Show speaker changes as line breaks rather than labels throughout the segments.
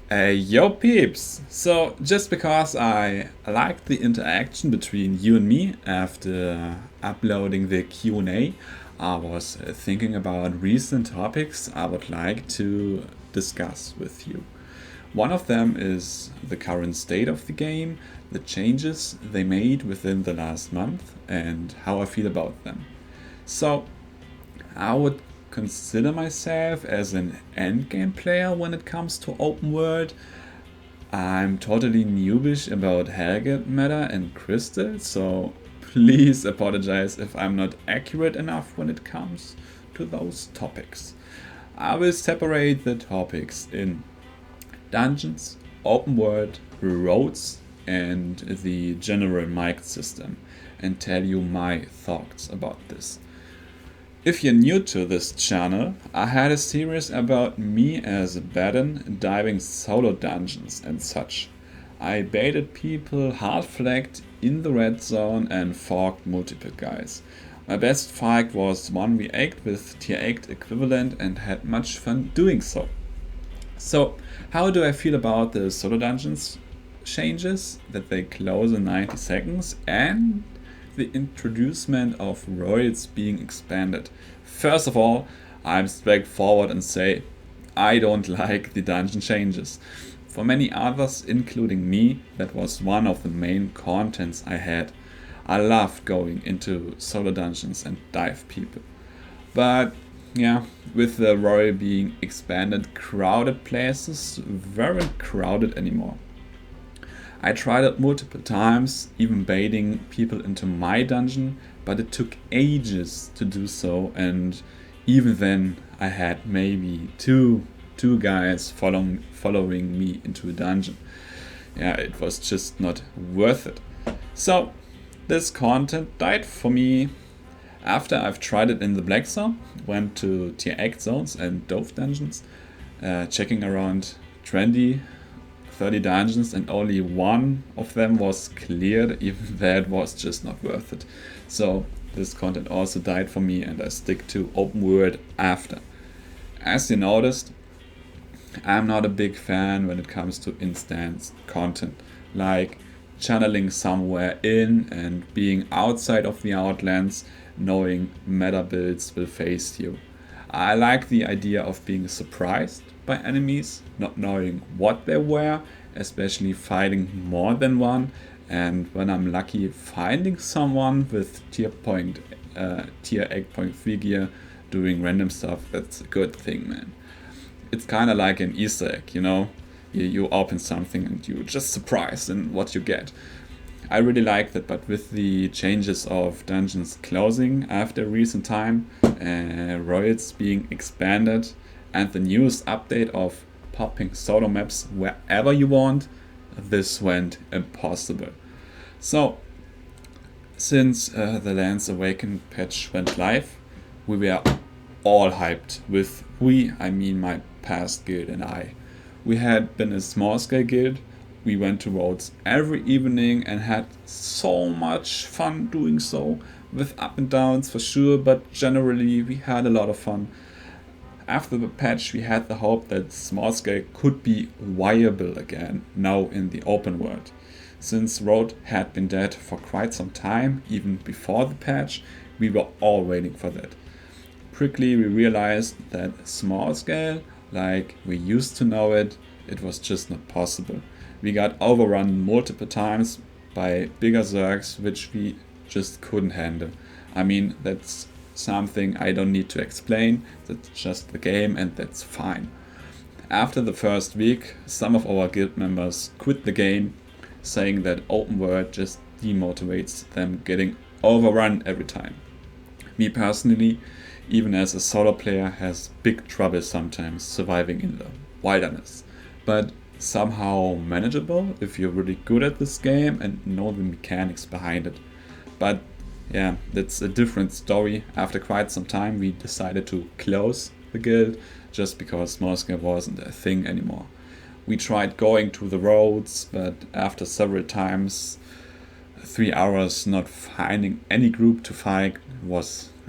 Yo peeps! So, just because I liked the interaction between you and me after uploading the Q&A, I was thinking about recent topics I would like to discuss with you. One of them is the current state of the game, the changes they made within the last month, and how I feel about them. So, I would consider myself as an endgame player when it comes to open world. I'm totally noobish about Helget meta and Crystal, so please apologize if I'm not accurate enough when it comes to those topics. I will separate the topics in dungeons, open world, roads, and the general mic system and tell you my thoughts about this. If you're new to this channel, I had a series about me as a Baden diving solo dungeons and such. I baited people hard flagged in the red zone and forked multiple guys. My best fight was 1v8 with tier 8 equivalent and had much fun doing so. So, how do I feel about the solo dungeons changes that they close in 90 seconds and the introducement of royals being expanded? First of all, I'm straightforward and say I don't like the dungeon changes. For many others, including me, that was one of the main contents I had. I loved going into solo dungeons and dive people. But yeah, with the royal being expanded, crowded places weren't crowded anymore. I tried it multiple times, even baiting people into my dungeon, but it took ages to do so, and even then I had maybe two guys following me into a dungeon. Yeah, it was just not worth it. So this content died for me after I've tried it in the black zone, went to tier 8 zones and dove dungeons, checking around 20 30 dungeons and only one of them was cleared. Even that was just not worth it. So this content also died for me and I stick to open world after. As you noticed, I'm not a big fan when it comes to instance content, like channeling somewhere in and being outside of the outlands, knowing meta builds will face you. I like the idea of being surprised by enemies, not knowing what they were, especially fighting more than one, and when I'm lucky finding someone with tier 8.3 gear doing random stuff, that's a good thing, man. It's kind of like an Easter egg, you know? You open something and you're just surprised in what you get. I really like that, but with the changes of dungeons closing after recent time, royals being expanded, and the newest update of popping solo maps wherever you want, this went impossible. So, since the Lands Awakened patch went live, we were all hyped. With we, I mean my past guild and I. We had been a small scale guild. We went to roads every evening and had so much fun doing so, with up and downs for sure, but generally we had a lot of fun. After the patch, we had the hope that small scale could be viable again, now in the open world. Since road had been dead for quite some time, even before the patch, we were all waiting for that. Quickly we realized that small scale, like we used to know it, it was just not possible. We got overrun multiple times by bigger zergs, which we just couldn't handle. I mean, that's something I don't need to explain, that's just the game and that's fine. After the first week, some of our guild members quit the game, saying that open world just demotivates them getting overrun every time. Me personally, even as a solo player, has big trouble sometimes surviving in the wilderness, but somehow manageable if you're really good at this game and know the mechanics behind it. But yeah, that's a different story. After quite some time we decided to close the guild just because small scale wasn't a thing anymore. We tried going to the roads, but after several times, 3 hours not finding any group to fight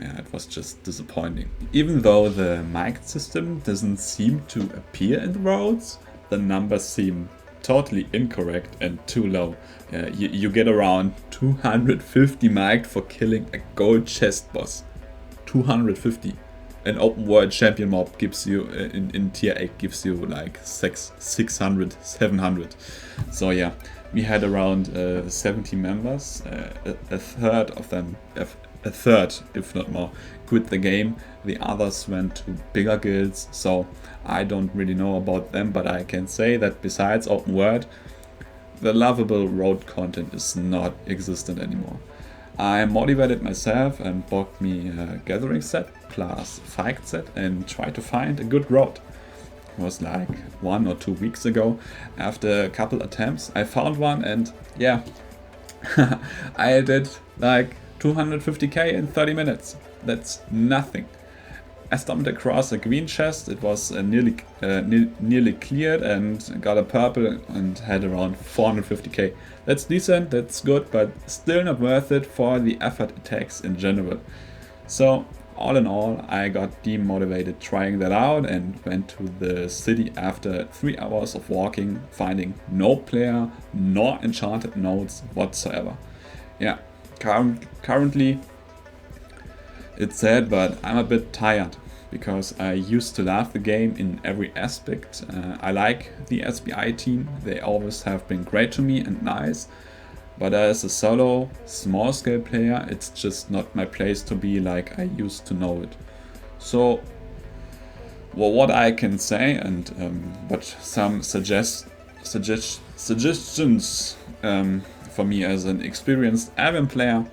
it was just disappointing. Even though the mic system doesn't seem to appear in the roads, the numbers seem totally incorrect and too low. You get around 250 mic'd for killing a gold chest boss. 250. An open world champion mob gives you, in tier 8 gives you like 600, 700. So yeah, we had around 70 members. A third of them, a third if not more, quit the game. The others went to bigger guilds, so I don't really know about them, but I can say that besides open world, the lovable road content is not existent anymore. I motivated myself and bought me a gathering set plus fight set and tried to find a good road. It was like 1 or 2 weeks ago. After a couple attempts I found one, and yeah, I did like 250k in 30 minutes. That's nothing. I stumbled across a green chest. It was nearly cleared and got a purple and had around 450k. That's decent, that's good, but still not worth it for the effort it takes in general. So all in all, I got demotivated trying that out and went to the city after 3 hours of walking, finding no player, nor enchanted nodes whatsoever. Yeah, currently it's sad, but I'm a bit tired because I used to love the game in every aspect. I like the SBI team, they always have been great to me and nice, but as a solo, small scale player, it's just not my place to be like I used to know it. So, well, what I can say, and but some suggestions for me as an experienced Albion player: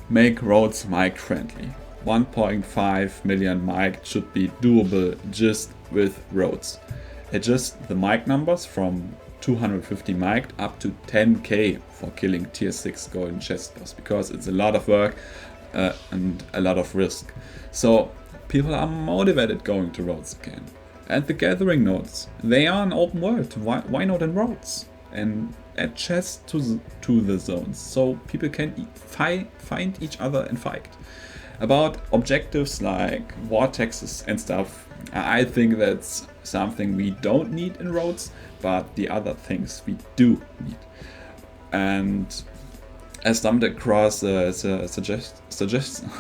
make roads mic friendly. 1.5 million mic should be doable just with roads. Adjust the mic numbers from 250 mic up to 10k for killing tier 6 golden chest boss, because it's a lot of work and a lot of risk. So people are motivated going to roads again. And the gathering nodes, they are an open world. Why not in roads? And add chests to the zones so people can find each other and fight. About objectives like vortexes and stuff, I think that's something we don't need in roads, but the other things we do need. And I stumbled across suggest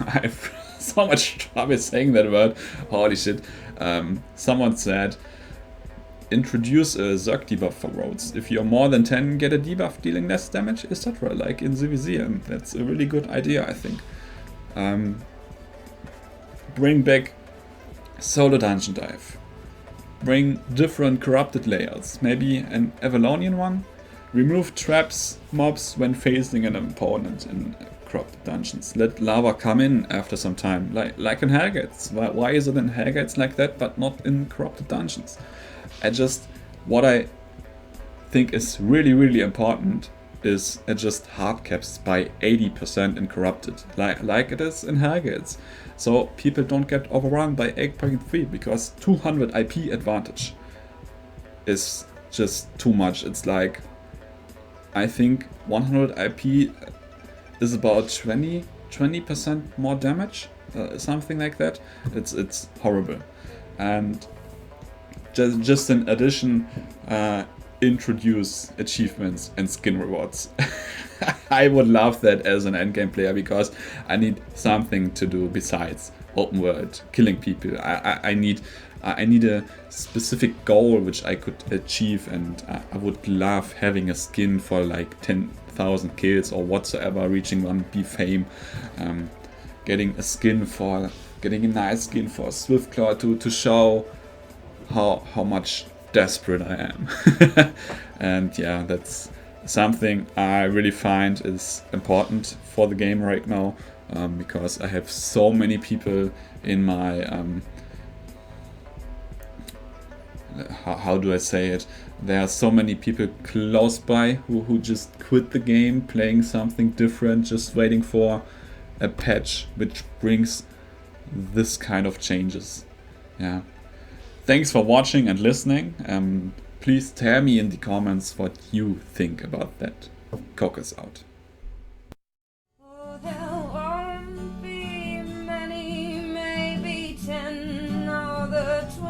I have so much trouble saying that word, holy shit. Someone said, introduce a Zerg debuff for roads. If you're more than 10, get a debuff dealing less damage, etc. like in ZVZ, and that's a really good idea, I think. Bring back solo dungeon dive. Bring different corrupted layers, maybe an Avalonian one. Remove traps, mobs when facing an opponent in corrupted dungeons. Let lava come in after some time, like in Hellgates. Why is it in Hellgates like that, but not in corrupted dungeons? What I think is really important is adjust hard caps by 80% in corrupted, like it is in Hellgates. So people don't get overrun by 8.3, because 200 IP advantage is just too much. It's like, I think 100 IP is about 20% more damage, something like that. It's horrible. And just in addition, introduce achievements and skin rewards. I would love that as an endgame player, because I need something to do besides open world killing people. I need a specific goal which I could achieve, and I would love having a skin for like 10,000 kills or whatsoever, reaching 1B fame, getting a nice skin for Swiftclaw to show how much desperate I am. And yeah, that's something I really find is important for the game right now, because I have so many people in my how do I say it? There are so many people close by who just quit the game, playing something different, just waiting for a patch which brings this kind of changes. Yeah. Thanks for watching and listening. Please tell me in the comments what you think about that. Caucus out.
Oh, there won't be many, maybe 10 or the 12.